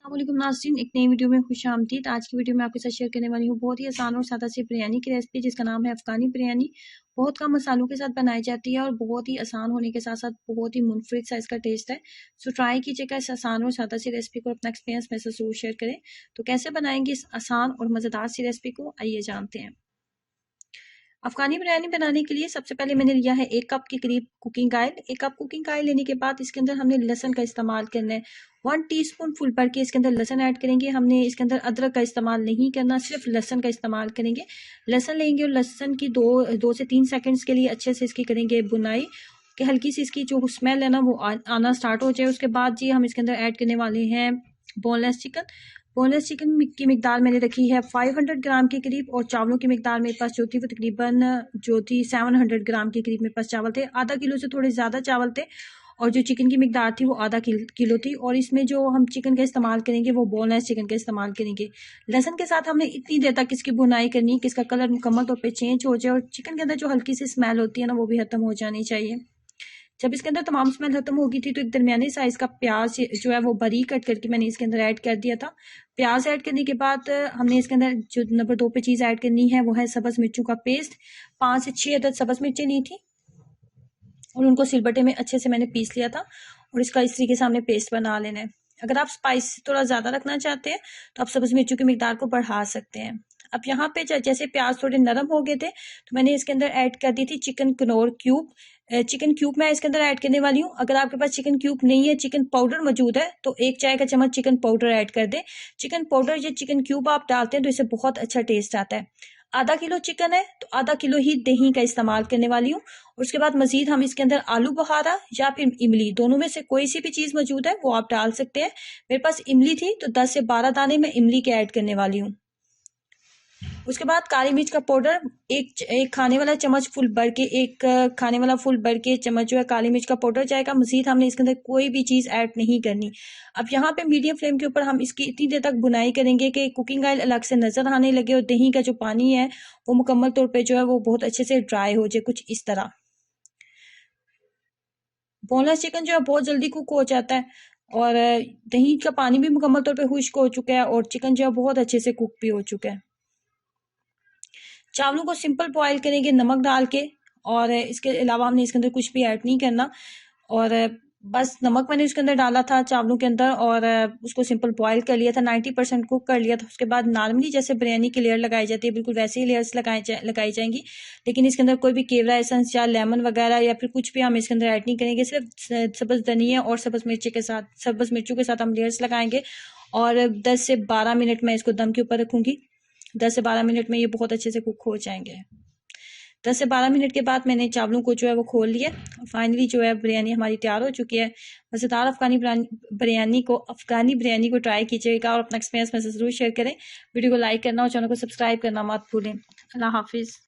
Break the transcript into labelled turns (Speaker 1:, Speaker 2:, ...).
Speaker 1: अस्सलामुअलैकुम नाज़रीन, एक नई वीडियो में खुशामदीद। आज की वीडियो में आपके साथ शेयर करने वाली हूँ बहुत ही आसान और सादा सी बिरयानी की रेसिपी, जिसका नाम है अफ़गानी बिरयानी। बहुत कम मसालों के साथ बनाई जाती है और बहुत ही आसान होने के साथ साथ बहुत ही मुनफरिद सा इसका टेस्ट है। सो ट्राई कीजिएगा इस आसान और सादा सी रेसिपी को, अपना एक्सपीरियंस मेरे साथ ज़रूर शेयर करें। तो कैसे बनाएंगे इस आसान और मज़ेदार सी रेसिपी को, आइए जानते हैं। अफगानी बिरयानी बनाने के लिए सबसे पहले मैंने लिया है 1 कप के करीब cooking oil. 1 cup cooking oil लेने के बाद इसके अंदर हमने लहसुन का इस्तेमाल करना है। 1 टीस्पून फुल भर के इसके अंदर लहसुन ऐड करेंगे। हमने इसके अंदर अदरक का इस्तेमाल नहीं करना, सिर्फ लहसुन का इस्तेमाल करेंगे। लहसुन लेंगे और लहसुन की दो से 3 सेकंड्स के लिए अच्छे से इसकी करेंगे बुनाई, कि हल्की सी इसकी जो स्मेल है ना वो आना स्टार्ट हो जाए। उसके बाद जी हम इसके अंदर ऐड करने वाले हैं बोनलेस चिकन। बोनलेस चिकन की मिकदार मैंने रखी है 500 ग्राम के करीब, और चावलों की मिकदार मेरे पास जो थी वो तकरीबन 700 ग्राम के करीब मेरे पास चावल थे। आधा किलो से थोड़े ज़्यादा चावल थे, और जो चिकन की मिकदार थी वो आधा किलो थी। और इसमें जो हम चिकन का इस्तेमाल करेंगे वो बोनलेस चिकन का इस्तेमाल करेंगे। लहसुन के साथ हमने इतनी देर तक इसकी बुनाई करनी है कि इसका कलर मुकम्मल तौर पे चेंज हो जाए, और चिकन के अंदर जो हल्की सी स्मेल होती है ना वो भी खत्म हो जानी चाहिए। जब इसके अंदर तमाम स्मेल खत्म होगी थी तो एक दरमियाने साइज का प्याज जो है वो बारीक कट करके मैंने इसके अंदर ऐड कर दिया था। प्याज ऐड करने के बाद हमने इसके अंदर जो नंबर 2 पे चीज़ ऐड करनी है वो है सब्ज़ मिर्चों का पेस्ट। 5 से 6 अदद सब्ज़ मिर्चें ली थी और उनको सिलबट्टे में अच्छे से मैंने पीस लिया था, और इसका इस तरीके से हमने पेस्ट बना लेना है। अगर आप स्पाइस थोड़ा ज़्यादा रखना चाहते हैं तो आप सब्ज़ मिर्चों की मिकदार को बढ़ा सकते हैं। अब यहाँ पे जैसे प्याज थोड़े नरम हो गए थे तो मैंने इसके अंदर ऐड कर दी थी chicken Knorr cube. Chicken cube मैं इसके अंदर ऐड करने वाली हूँ। अगर आपके पास चिकन क्यूब नहीं है, चिकन पाउडर मौजूद है, तो 1 चाय का चम्मच चिकन पाउडर ऐड कर दे। चिकन पाउडर या चिकन क्यूब आप डालते हैं तो इससे बहुत अच्छा टेस्ट आता है। आधा किलो चिकन है तो आधा किलो ही दही का इस्तेमाल करने वाली हूँ। और उसके बाद मजीद हम इसके अंदर आलू बुखारा या फिर इमली, दोनों में से कोई सी भी चीज मौजूद है वो आप डाल सकते हैं। मेरे पास इमली थी तो 10 से 12 दाने मैं इमली के ऐड करने वाली हूँ। उसके बाद काली मिर्च का पाउडर एक खाने वाला चम्मच फुल भर के, एक खाने वाला फुल भर के चम्मच जो है काली मिर्च का पाउडर जाएगा। मजीद हमने इसके अंदर कोई भी चीज ऐड नहीं करनी। अब यहाँ पे मीडियम फ्लेम के ऊपर हम इसकी इतनी देर तक बुनाई करेंगे कि कुकिंग ऑयल अलग से नजर आने लगे और दही का जो पानी है वो मुकम्मल तौर पर जो है वो बहुत अच्छे से ड्राई हो जाए, कुछ इस तरह। बोनलेस चिकन जो है बहुत जल्दी कुक हो जाता है, और दही का पानी भी मुकम्मल तौर पे खुश्क हो चुका है, और चिकन जो है बहुत अच्छे से कुक भी हो चुका है। चावलों को सिंपल बॉईल करेंगे नमक डाल के, और इसके अलावा हमने इसके अंदर कुछ भी ऐड नहीं करना। और बस नमक मैंने इसके अंदर डाला था चावलों के अंदर, और उसको सिंपल बॉईल कर लिया था, 90% कुक कर लिया था। उसके बाद नॉर्मली जैसे बिरयानी की लेयर लगाई जाती है बिल्कुल वैसे ही लेयर्स लगाई जाएंगी, लेकिन इसके अंदर कोई भी केवड़ा एसेंस या लेमन वगैरह या फिर कुछ भी हम इसके अंदर ऐड नहीं करेंगे। सिर्फ सब्ज धनिया और सब्ज मिर्चों के साथ हम लेयर्स लगाएंगे। और 10 से 12 मिनट मैं इसको दम के ऊपर रखूंगी। 10 से 12 मिनट में ये बहुत अच्छे से कुक हो जाएंगे। 10 से 12 मिनट के बाद मैंने चावलों को जो है वो खोल लिया। फाइनली जो है बिरयानी हमारी तैयार हो चुकी है। मज़ेदार अफगानी बिरयानी को ट्राई कीजिएगा और अपना एक्सपीरियंस मेरे से जरूर शेयर करें। वीडियो को लाइक करना और चैनल को सब्सक्राइब करना मत भूलें। अल्लाह हाफिज़।